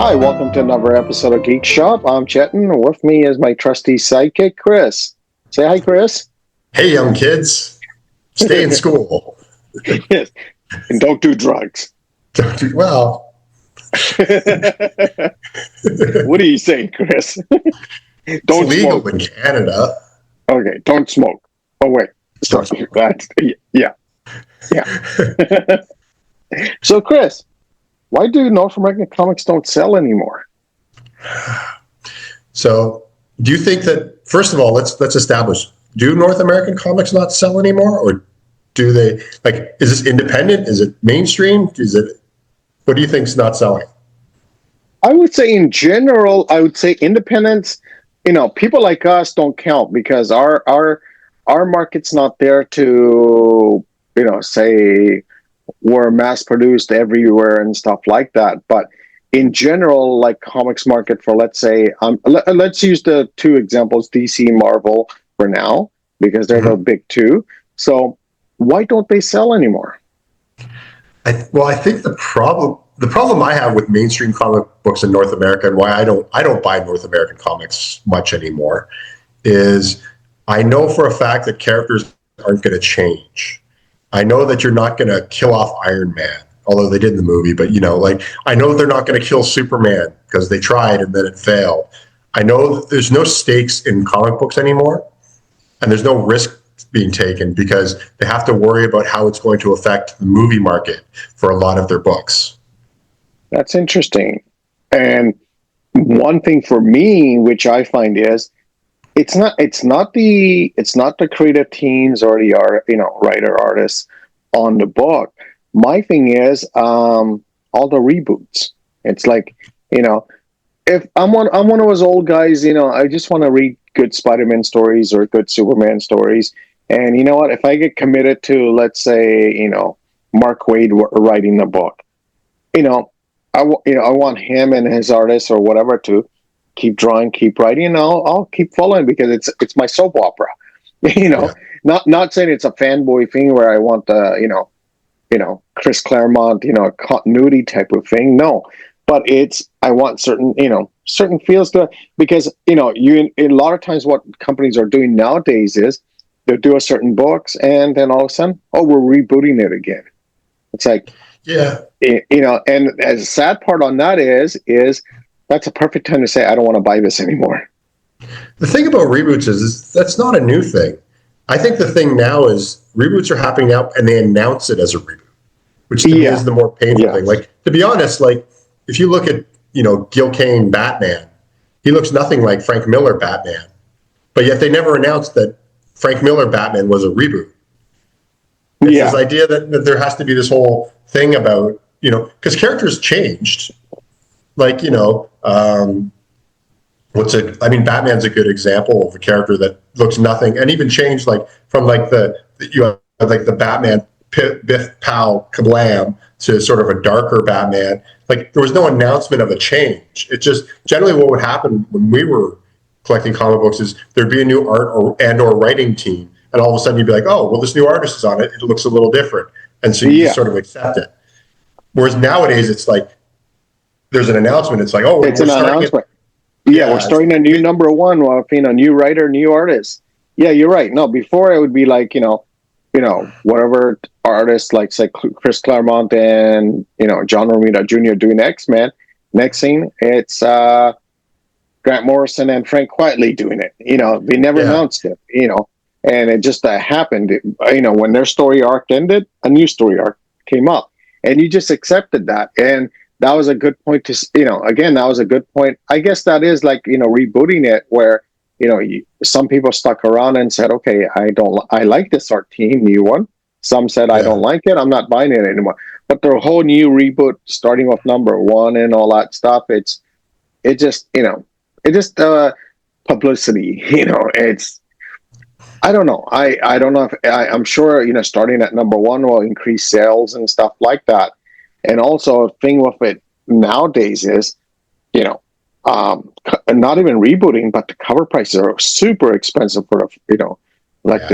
Hi, welcome to another episode of Geek Shop. I'm Chetan. With me is my trusty sidekick, Chris. Say hi, Chris. Hey, young kids, stay in school. Yes, and don't do drugs. Well, What are you saying, Chris? it's Don't legal smoke. in Canada. Okay, don't smoke. Oh, wait. Sorry. Yeah. So, Chris, why do North American comics don't sell anymore? So, do you think that, first of all, let's establish, do North American comics not sell anymore, or do they, like, is this independent? Is it mainstream? What do you think's not selling? I would say in general, I would say independents, people like us don't count because our market's not there to, say we're mass produced everywhere and stuff like that. But in general, like comics market for, let's say, let's use the two examples, DC and Marvel for now, because they're the big two. So why don't they sell anymore? I think the problem I have with mainstream comic books in North America, and why I don't buy North American comics much anymore, is I know for a fact that characters aren't going to change. I know that you're not going to kill off Iron Man, although they did in the movie, but I know they're not going to kill Superman because they tried and then it failed. I know that there's no stakes in comic books anymore, and there's no risk being taken because they have to worry about how it's going to affect the movie market for a lot of their books. That's interesting. And one thing for me, which I find is it's not the creative teams or the writer artists on the book. My thing is all the reboots. It's like, if I'm one of those old guys, I just want to read good Spider-Man stories or good Superman stories. And you know what? If I get committed to, let's say, Mark Waid writing the book, I want him and his artists or whatever to keep drawing, keep writing, and I'll keep following because it's my soap opera. Yeah. Not saying it's a fanboy thing where I want the Chris Claremont continuity type of thing. No, but I want certain feels to, because you a lot of times what companies are doing nowadays is they'll do a certain books and then all of a sudden, oh, we're rebooting it again. It's like, Yeah. And as a sad part on that is that's a perfect time to say, I don't want to buy this anymore. The thing about reboots is that's not a new thing. I think the thing now is reboots are happening now and they announce it as a reboot, which to me is the more painful thing. Like, to be honest, like if you look at, Gil Kane Batman, he looks nothing like Frank Miller Batman, but yet they never announced that Frank Miller Batman was a reboot. It's this idea that there has to be this whole thing about, because characters changed. Like, Batman's a good example of a character that looks nothing and even changed, like from like the Batman Biff Pow Kablam to sort of a darker Batman. Like there was no announcement of a change. It just generally what would happen when we were collecting comic books is there'd be a new art or writing team, and all of a sudden you'd be like, oh, well, this new artist is on it. It looks a little different, and so you just sort of accept it. Whereas nowadays it's like there's an announcement. It's like, oh, it's an announcement. We're starting a new number one with a new writer, new artist. Yeah, you're right. No, before it would be like whatever artists like say Chris Claremont and John Romita Jr. doing X-Men. Next thing it's Grant Morrison and Frank Quitely doing it. They never announced it. And it just happened. When their story arc ended, a new story arc came up, and you just accepted that. And that was a good point to, again, that was a good point. I guess that is like, rebooting it where, some people stuck around and said, okay, I like this art team, new one. Some said, I don't like it. I'm not buying it anymore. But the whole new reboot, starting with number one and all that stuff, it's just publicity, it's, I don't know. I don't know if I'm sure, starting at number one will increase sales and stuff like that. And also a thing with it nowadays is, not even rebooting, but the cover prices are super expensive for, the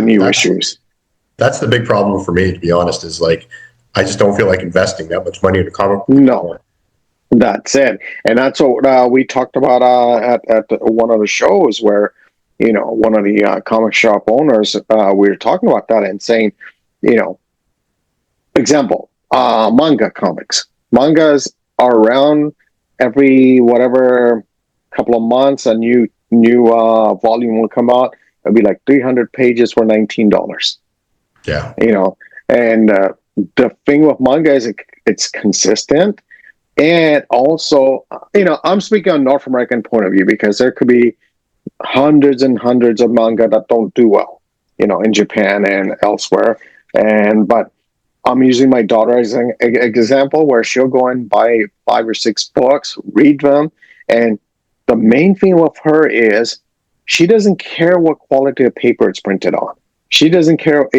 new issues. That's the big problem for me, to be honest, is like, I just don't feel like investing that much money in a comic book. No. That's it, and that's what we talked about at one of the shows where, one of the comic shop owners, we were talking about that and saying, you know, example, manga comics. Mangas are around every whatever couple of months. A new volume will come out. It'll be like 300 pages for $19. Yeah. And the thing with manga is it's consistent. And also, I'm speaking on North American point of view because there could be hundreds and hundreds of manga that don't do well, in Japan and elsewhere. But I'm using my daughter as an example where she'll go and buy 5 or 6 books, read them, and the main thing with her is she doesn't care what quality of paper it's printed on. She doesn't care,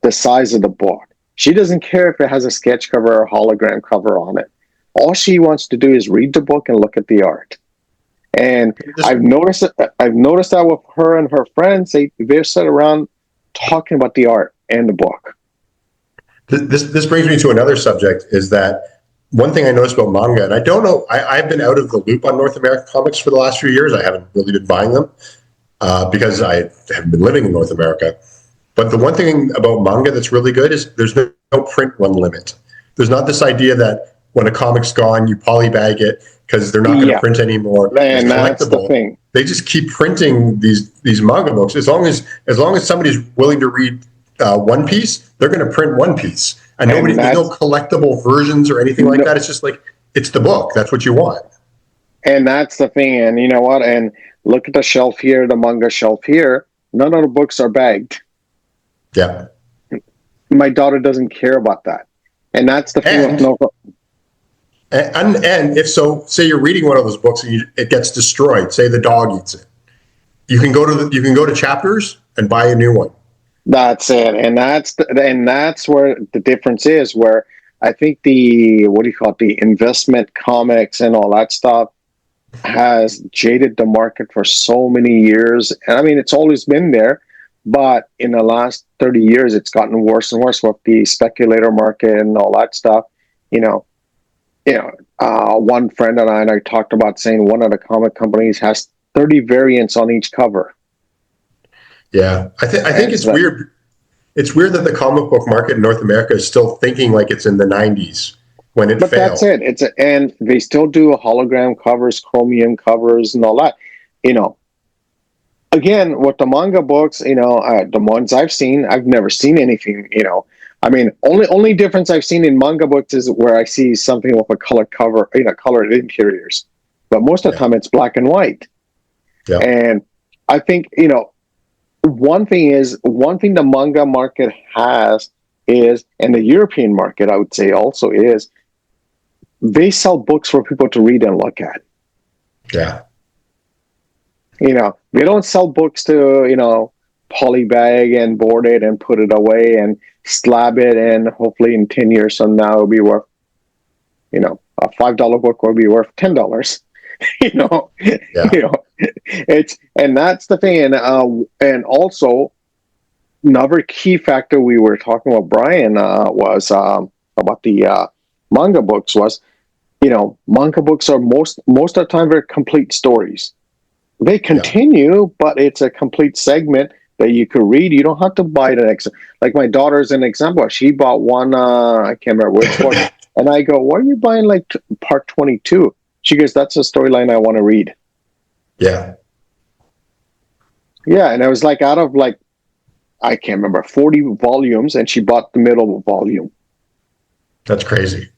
the size of the book. She doesn't care if it has a sketch cover or a hologram cover on it. All she wants to do is read the book and look at the art. And I've noticed that with her and her friends, they're sit around talking about the art and the book. This brings me to another subject, is that one thing I noticed about manga, and I don't know, I've been out of the loop on North American comics for the last few years. I haven't really been buying them because I haven't been living in North America. But the one thing about manga that's really good is there's no print run limit. There's not this idea that when a comic's gone, you polybag it because they're not going to print anymore. And that's the thing. They just keep printing these manga books. As long as somebody's willing to read One Piece, they're going to print One Piece. And there's no collectible versions or anything like that. It's just like, it's the book. That's what you want. And that's the thing. And you know what? And look at the shelf here, the manga shelf here. None of the books are bagged. Yeah. My daughter doesn't care about that. And that's the thing. And if so, say you're reading one of those books and it gets destroyed, say the dog eats it, you can go to Chapters and buy a new one. That's it, and that's where the difference is. Where I think the investment comics and all that stuff has jaded the market for so many years. And I mean, it's always been there, but in the last 30 years, it's gotten worse and worse with the speculator market and all that stuff. One friend and I talked about saying one of the comic companies has 30 variants on each cover. Yeah, I think it's weird. It's weird that the comic book market in North America is still thinking like it's in the 90s when it failed. But that's it. And they still do hologram covers, chromium covers, and all that. Again, with the manga books, the ones I've seen, I've never seen anything. I mean, only difference I've seen in manga books is where I see something with a colored cover, colored interiors. But most of the time, it's black and white. Yeah. And I think one thing the manga market has is, and the European market, I would say also is, they sell books for people to read and look at. Yeah. They don't sell books to, polybag and board it and put it away and slab it, and hopefully in 10 years from now it'll be worth, a $5 book will be worth $10. And that's the thing. And also another key factor we were talking about, Brian, was about the manga books was, manga books are most of the time very complete stories. They continue, but it's a complete segment that you could read. You don't have to buy the next. Like my daughter's an example. She bought one, I can't remember which book. And I go, why are you buying like part 22? She goes, that's a storyline I want to read. Yeah. Yeah, and I was like, out of like, I can't remember, 40 volumes, and she bought the middle volume. That's crazy.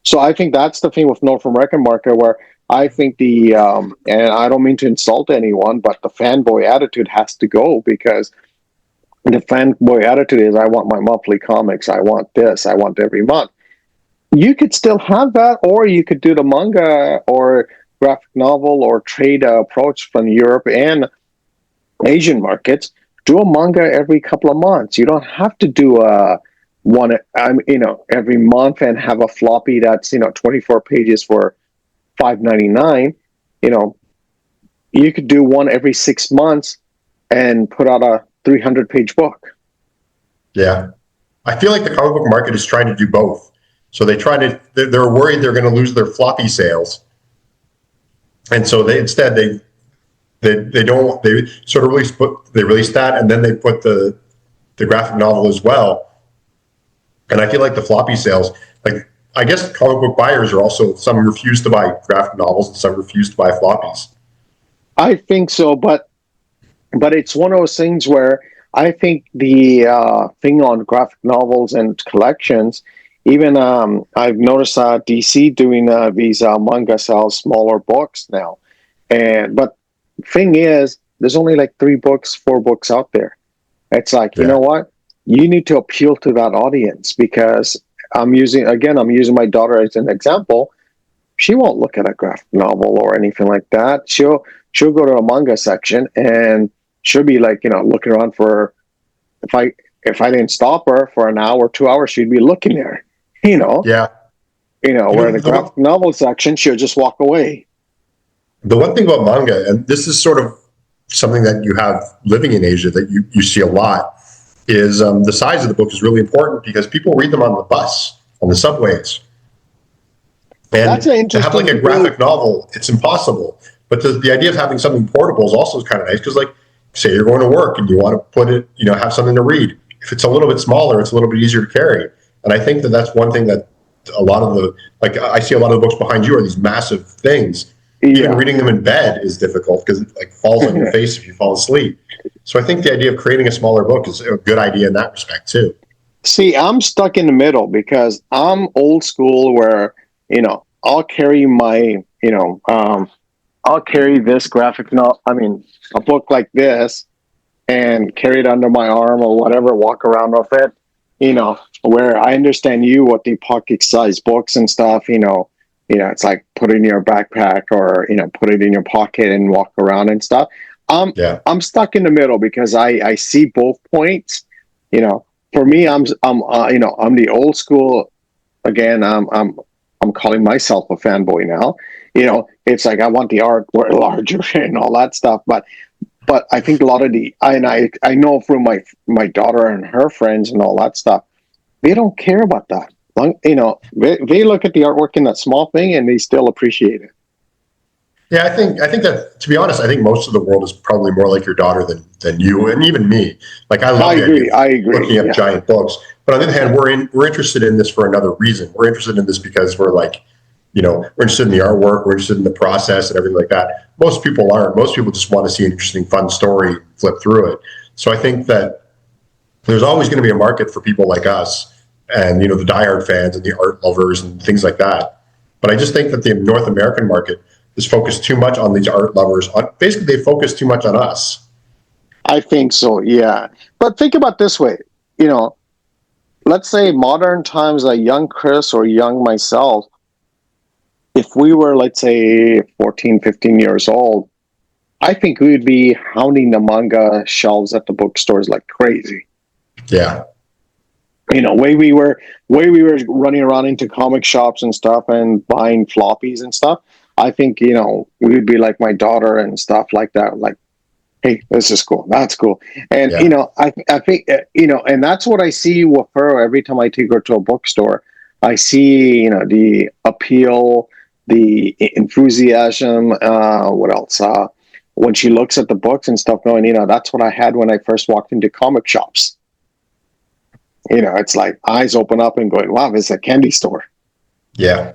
So I think that's the thing with North American market, where I think and I don't mean to insult anyone, but the fanboy attitude has to go, because the fanboy attitude is, I want my monthly comics, I want this, I want every month. You could still have that, or you could do the manga or graphic novel or trade approach from Europe and Asian markets. Do a manga every couple of months. You don't have to do one, every month and have a floppy that's 24 pages for $5.99. You could do one every 6 months and put out a 300-page book. Yeah, I feel like the comic book market is trying to do both. So they're worried they're going to lose their floppy sales. And so they don't, they sort of release that, and then they put the graphic novel as well. And I feel like the floppy sales, like, I guess comic book buyers are also, some refuse to buy graphic novels and some refuse to buy floppies. I think so, but it's one of those things where I think the thing on graphic novels and collections, even I've noticed DC doing these manga sells smaller books now, and but thing is, there's only like 3 books, 4 books out there. It's like, you know Yeah. what? You need to appeal to that audience, because I'm using my daughter as an example. She won't look at a graphic novel or anything like that. She'll go to a manga section, and she'll be like, looking around for, if I didn't stop her for an hour, 2 hours, she'd be looking there. You know, Yeah. where the graphic novel section, she'll just walk away. The one thing about manga, and this is sort of something that you have living in Asia that you see a lot, is the size of the book is really important because people read them on the bus, on the subways. And That's an to have like interesting a graphic novel, it's impossible. But the idea of having something portable is also kind of nice because, like, say you're going to work and you want to put it, have something to read. If it's a little bit smaller, it's a little bit easier to carry. And I think that that's one thing that a lot of I see a lot of the books behind you are these massive things. Even reading them in bed is difficult because it like falls on your face if you fall asleep. So I think the idea of creating a smaller book is a good idea in that respect too. See, I'm stuck in the middle because I'm old school where, I'll carry my, I'll carry this graphic novel, a book like this, and carry it under my arm or whatever, walk around with it, where I understand what the pocket sized books and stuff, it's like put it in your backpack or, put it in your pocket and walk around and stuff. I'm stuck in the middle because I see both points, for me, I'm the old school. Again, I'm calling myself a fanboy now. It's like I want the art larger and all that stuff. But I think a lot of I know from my daughter and her friends and all that stuff, they don't care about that. They look at the artwork in that small thing and they still appreciate it. Yeah, I think that, to be honest, I think most of the world is probably more like your daughter than you and even me. Like, I love the idea of looking up giant books. But on the other hand, we're interested in this for another reason. We're interested in this because we're like, we're interested in the artwork, we're interested in the process and everything like that. Most people aren't. Most people just want to see an interesting, fun story, flip through it. So I think that there's always going to be a market for people like us and, the diehard fans and the art lovers and things like that. But I just think that the North American market is focused too much on these art lovers. Basically, they focus too much on us. I think so, yeah. But think about this way, let's say modern times, a young Chris or young myself, if we were, let's say, 14, 15 years old, I think we would be hounding the manga shelves at the bookstores like crazy. Yeah. Way we were running around into comic shops and stuff and buying floppies and stuff. I think, we would be like my daughter and stuff like that. Like, hey, this is cool. That's cool. And, I think, and that's what I see with her every time I take her to a bookstore. I see, the appeal, the enthusiasm, what else? When she looks at the books and stuff going, that's what I had when I first walked into comic shops. It's like eyes open up and going, wow, this is a candy store. Yeah.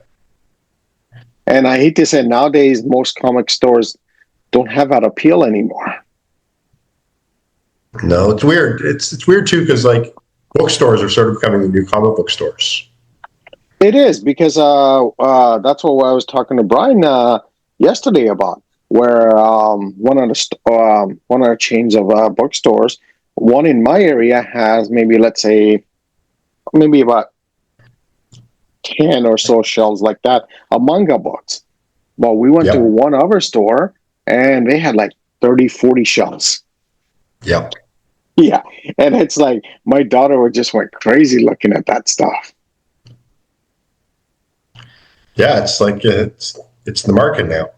And I hate to say, nowadays, most comic stores don't have that appeal anymore. No, it's weird. It's weird too because like bookstores are sort of becoming the new comic book stores. It is because that's what I was talking to Brian yesterday about, where one of the chains of bookstores, one in my area has maybe, let's say, maybe about 10 or so shelves like that of manga books. Well, we went to one other store and they had like 30, 40 shelves. Yep. Yeah. And it's like my daughter just went crazy looking at that stuff. Yeah, it's like it's the market now.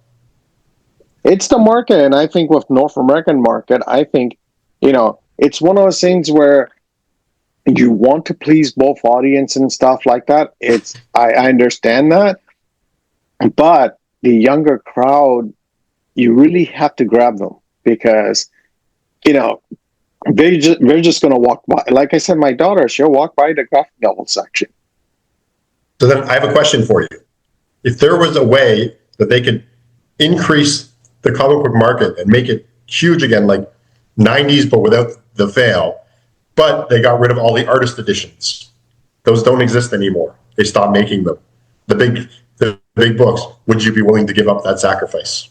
It's the market, and I think with North American market, I think, it's one of those things where you want to please both audience and stuff like that. I understand that, but the younger crowd, you really have to grab them because you know they're just going to walk by. Like I said, my daughter, she'll walk by the graphic novel section. So then I have a question for you. If there was a way that they could increase the comic book market and make it huge again, like 90s, but without the fail, but they got rid of all the artist editions. Those don't exist anymore. They stopped making them. The big books. Would you be willing to give up that sacrifice?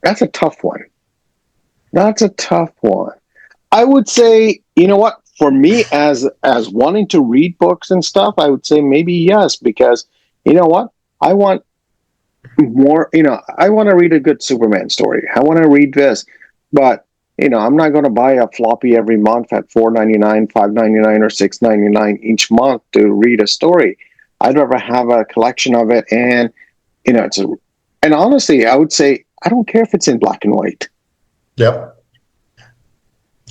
That's a tough one. That's a tough one. I would say, you know what? For me, as wanting to read books and stuff, I would say maybe yes, because you know what? I want more. I want to read a good Superman story. I want to read this, but I'm not going to buy a floppy every month at $4.99, $5.99, or $6.99 each month to read a story. I'd rather have a collection of it, and and honestly, I would say I don't care if it's in black and white. Yep.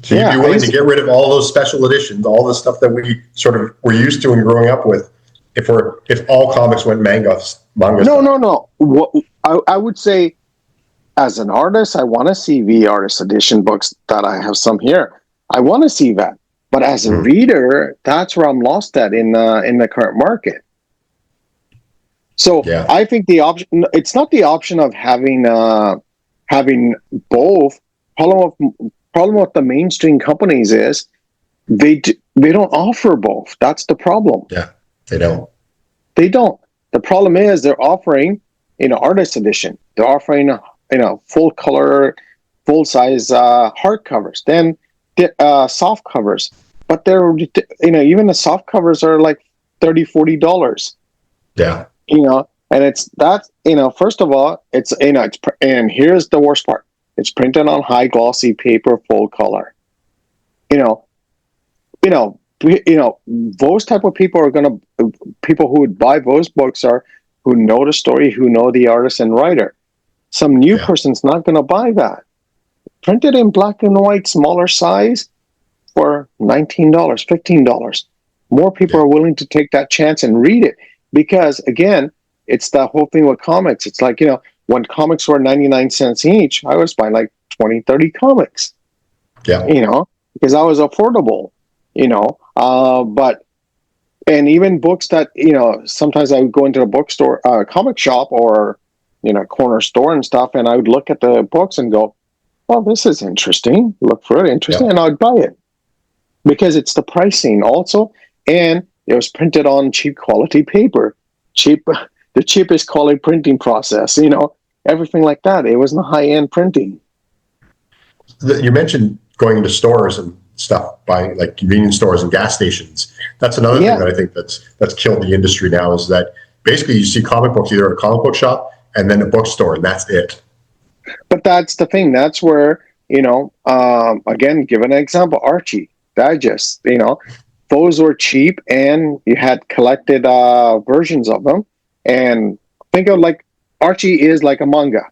So you'd Yeah, be willing to get rid of all those special editions, all the stuff that we sort of were used to and growing up with, if all comics went manga style. No. What I would say, as an artist, I want to see the artist edition books that I have some here. I want to see that, but as a reader, that's where I'm lost at in the current market. So Yeah. I think the option, it's not the option of having both. Problem with the mainstream companies is they don't offer both. That's the problem. Yeah, they don't. They don't. The problem is they're offering artist edition. They're offering full color, full size hardcovers. Then soft covers, but they're even the soft covers are like $30-$40. Yeah. And it's that, first of all, and here's the worst part. It's printed on high glossy paper, full color. Those type of people people who would buy those books are who know the story, who know the artist and writer. Some new person's not going to buy that. Printed in black and white, smaller size for $19, $15. More people are willing to take that chance and read it because, again, it's the whole thing with comics. It's like, when comics were 99 cents each, I was buying like 20, 30 comics. Yeah. Because that was affordable, but, and even books that, sometimes I would go into a bookstore, comic shop or, corner store and stuff, and I would look at the books and go, well, this is interesting. Look for it interesting, and I'd buy it because it's the pricing also, and it was printed on cheap quality paper, the cheapest quality printing process, everything like that. It wasn't high-end printing. You mentioned going into stores and stuff, buying like convenience stores and gas stations. That's another thing that I think that's killed the industry now, is that basically you see comic books either at a comic book shop and then a bookstore, and that's it. But that's the thing. That's where, again, give an example, Archie Digest, those were cheap and you had collected versions of them. And think of like Archie is like a manga.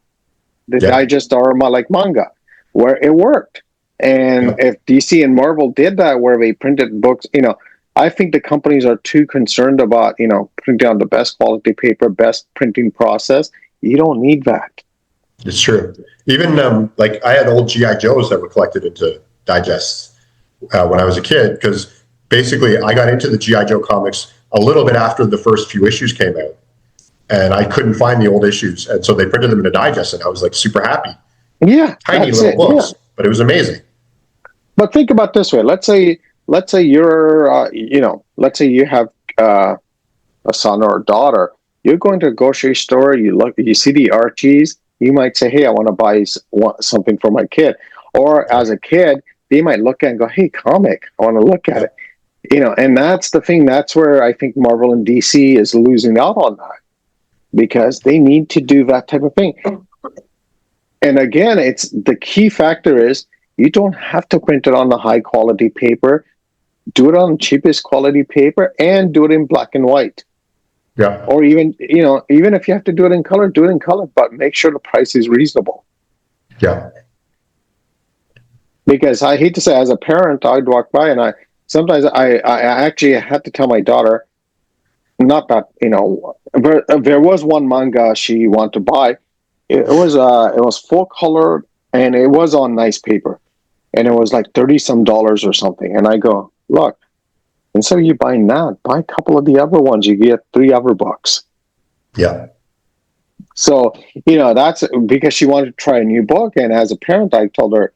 The digest are like manga, where it worked. And if DC and Marvel did that, where they printed books, I think the companies are too concerned about, printing on the best quality paper, best printing process. You don't need that. It's true. Even like I had old GI Joes that were collected into digests when I was a kid, because basically I got into the GI Joe comics a little bit after the first few issues came out, and I couldn't find the old issues, and so they printed them in a digest, and I was like super happy. Yeah, tiny little books, but it was amazing. But think about it this way: let's say you're, let's say you have a son or a daughter. You're going to a grocery store. You see the Archies. You might say, "Hey, I want to buy something for my kid." Or as a kid, they might look at it and go, "Hey, comic, I want to look at it." And that's the thing. That's where I think Marvel and DC is losing out on that, because they need to do that type of thing. And again, it's the key factor is you don't have to print it on the high quality paper. Do it on the cheapest quality paper and do it in black and white. Yeah. Or even if you have to do it in color, do it in color, but make sure the price is reasonable. Yeah. Because I hate to say, as a parent, I'd walk by and I actually had to tell my daughter, not that, there was one manga she wanted to buy. It was full color and it was on nice paper, and it was like 30 some dollars or something. And I go, look, instead of you buying that, buy a couple of the other ones. You get 3 other books. Yeah. So, that's because she wanted to try a new book. And as a parent, I told her,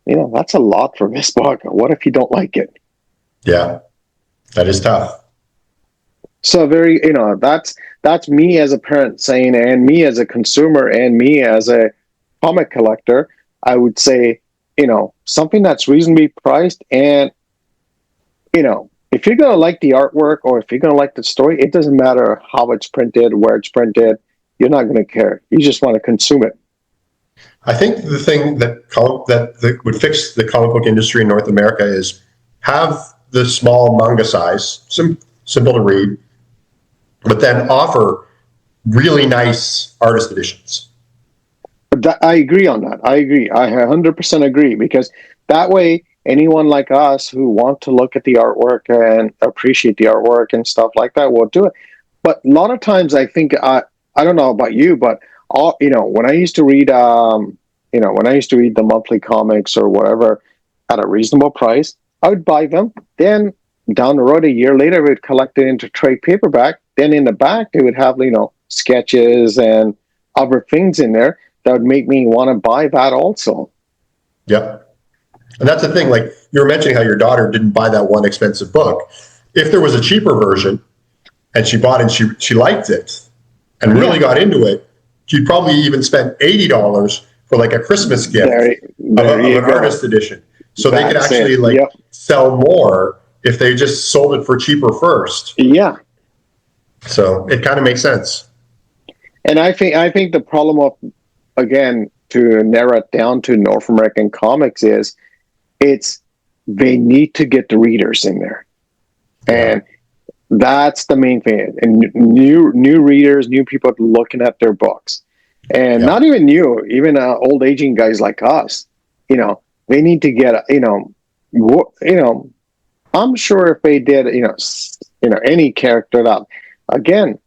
that's a lot for this book. What if you don't like it? Yeah. That is tough. So that's me as a parent saying, and me as a consumer, and me as a comic collector. I would say, something that's reasonably priced, and if you're gonna like the artwork or if you're gonna like the story, it doesn't matter how it's printed, where it's printed. You're not gonna care. You just want to consume it. I think the thing that would fix the comic book industry in North America is have the small manga size, simple to read, but then offer really nice artist editions. I agree on that. I agree. I 100% agree, because that way, anyone like us who want to look at the artwork and appreciate the artwork and stuff like that will do it. But a lot of times, I think I don't know about you, but when I used to read when I used to read the monthly comics or whatever at a reasonable price, I would buy them. Then down the road, a year later, we would collect it into trade paperback. Then in the back, they would have sketches and other things in there that would make me want to buy that also. Yep. And that's the thing, like you were mentioning how your daughter didn't buy that one expensive book. If there was a cheaper version and she bought it and she liked it and really got into it, she'd probably even spend $80 for like a Christmas gift of an artist edition. So they could actually sell more if they just sold it for cheaper first. Yeah. So it kind of makes sense. And I think the problem of, again, to narrow it down to North American comics is they need to get the readers in there. And that's the main thing. And new readers, new people looking at their books. And not even new, even old aging guys like us, they need to get, I'm sure if they did, any character that, again,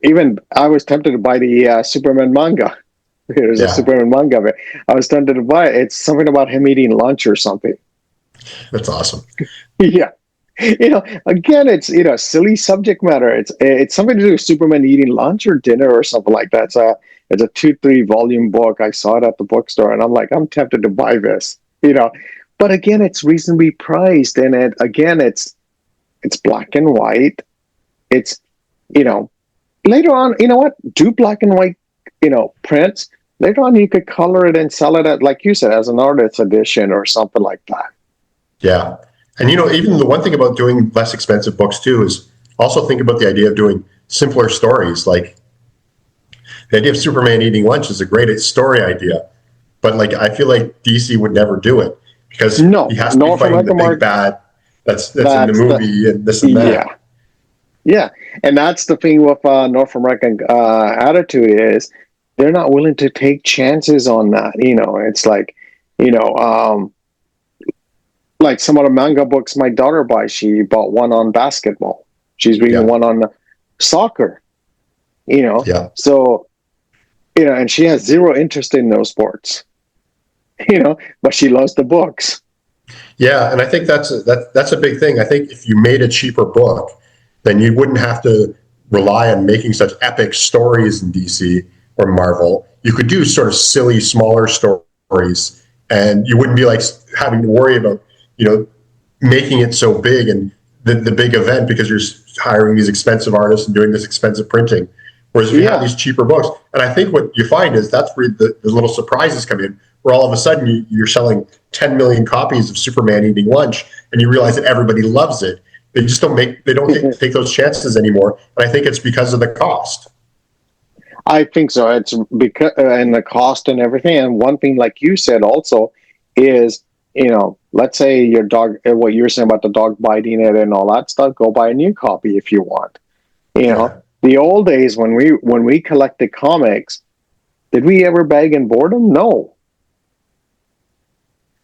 even I was tempted to buy the Superman manga. There's a Superman manga of it. I was tempted to buy it. It's something about him eating lunch or something. That's awesome. Yeah. Again, it's, silly subject matter. It's something to do with Superman eating lunch or dinner or something like that. It's a 2-3 volume book. I saw it at the bookstore and I'm like, I'm tempted to buy this, but again, it's reasonably priced. And it's black and white. It's, later on, do black and white, prints. Later on, you could color it and sell it at, like you said, as an artist edition or something like that. Yeah. And, even the one thing about doing less expensive books too is also think about the idea of doing simpler stories. Like the idea of Superman eating lunch is a great story idea, but like, I feel like DC would never do it because he has to be fighting the big bad that's in the movie and this and that. Yeah. And that's the thing with North American attitude is they're not willing to take chances on that. It's like, like some of the manga books my daughter buys, she bought one on basketball. She's reading one on soccer, So, and she has zero interest in those sports, but she loves the books. Yeah, and I think that's a big thing. I think if you made a cheaper book, then you wouldn't have to rely on making such epic stories in DC or Marvel. You could do sort of silly, smaller stories, and you wouldn't be like having to worry about making it so big and the big event because you're hiring these expensive artists and doing this expensive printing. Whereas if you have these cheaper books, and I think what you find is that's where the little surprises come in, where all of a sudden you're selling 10 million copies of Superman eating lunch, and you realize that everybody loves it. They just don't take those chances anymore, and I think it's because of the cost. I think so. It's because and the cost and everything. And one thing, like you said, also is let's say your dog, what you're saying about the dog biting it and all that stuff. Go buy a new copy if you want. The old days when we collected comics, did we ever beg and board them? No.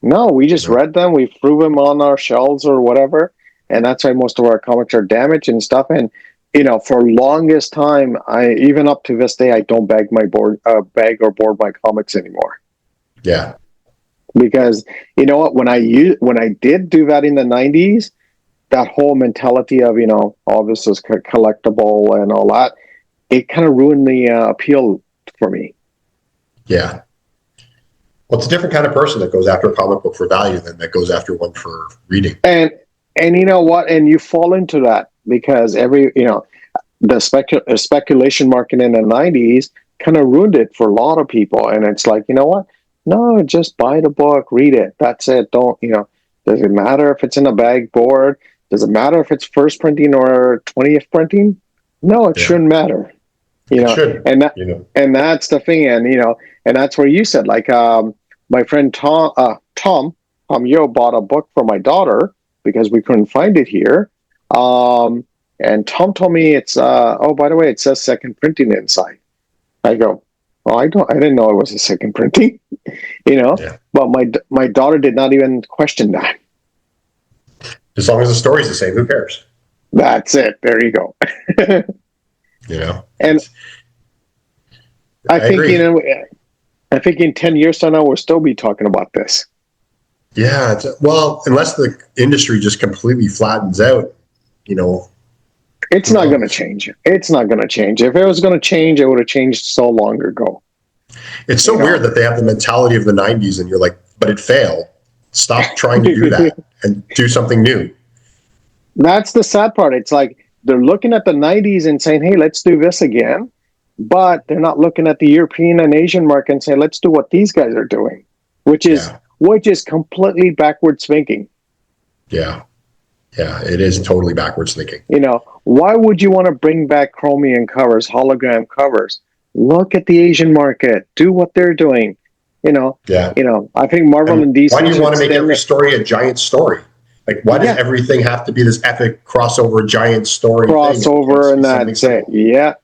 No, we just read them. We threw them on our shelves or whatever, and that's why most of our comics are damaged and stuff. And for longest time, I even up to this day, I don't bag or board my comics anymore. Yeah. Because you know what, when I did do that in the 90s, that whole mentality of all this is collectible and all that, it kind of ruined the appeal for me. Yeah. Well, it's a different kind of person that goes after a comic book for value than that goes after one for reading. And you know what? And you fall into that because the speculation market in the 90s kind of ruined it for a lot of people. And it's like, you know what? No, just buy the book, read it. That's it. Don't, does it matter if it's in a bag board? Does it matter if it's first printing or 20th printing? No, it shouldn't matter. It should, and that's the thing. And, and that's where you said, like, my friend Tom Yo bought a book for my daughter because we couldn't find it here. And Tom told me it's, oh, by the way, it says second printing inside. I go, oh, I didn't know it was a second printing, but my daughter did not even question that. As long as the story's the same, who cares? That's it. There you go. And I think, agree. I think in 10 years from now, we'll still be talking about this. Yeah. Well, unless the industry just completely flattens out, It's not going to change. It's not going to change. If it was going to change, it would have changed so long ago. It's so weird that they have the mentality of the 90s and you're like, but it failed. Stop trying to do that and do something new. That's the sad part. It's like they're looking at the 90s and saying, hey, let's do this again. But they're not looking at the European and Asian market and saying, let's do what these guys are doing, which is completely backwards thinking. Yeah. Yeah, it is totally backwards thinking. Why would you want to bring back chromium covers, hologram covers? Look at the Asian market. Do what they're doing. I think Marvel and DC. Why do you want to make every story a giant story? Like, why does everything have to be this epic crossover giant story? Crossover and that's it. Yeah.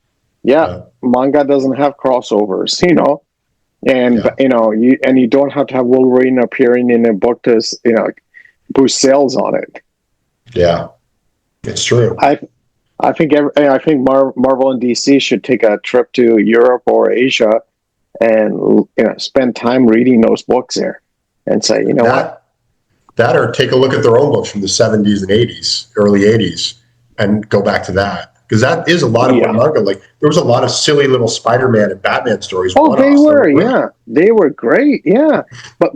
Manga doesn't have crossovers, and you don't have to have Wolverine appearing in a book to, boost sales on it. Yeah, it's true. I think Marvel and DC should take a trip to Europe or Asia and spend time reading those books there and say, that or take a look at their own books from the 70s and 80s, early 80s, and go back to that. Because that is a lot of manga. Like, there was a lot of silly little Spider-Man and Batman stories. Oh, they were, they were great, But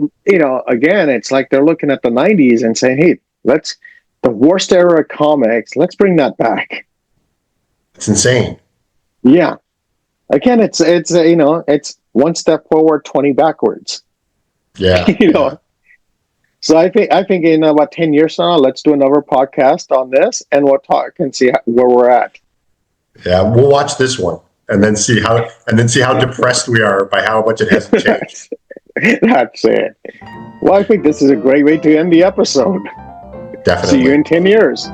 again, it's like they're looking at the 90s and saying, "Hey, the worst era of comics. Let's bring that back." It's insane. Yeah. Again, it's one step forward, 20 backwards. Yeah. So I think in about 10 years from now, let's do another podcast on this, and we'll talk and see where we're at. Yeah, we'll watch this one and then see how depressed we are by how much it hasn't changed. That's it. Well, I think this is a great way to end the episode. Definitely. See you in 10 years.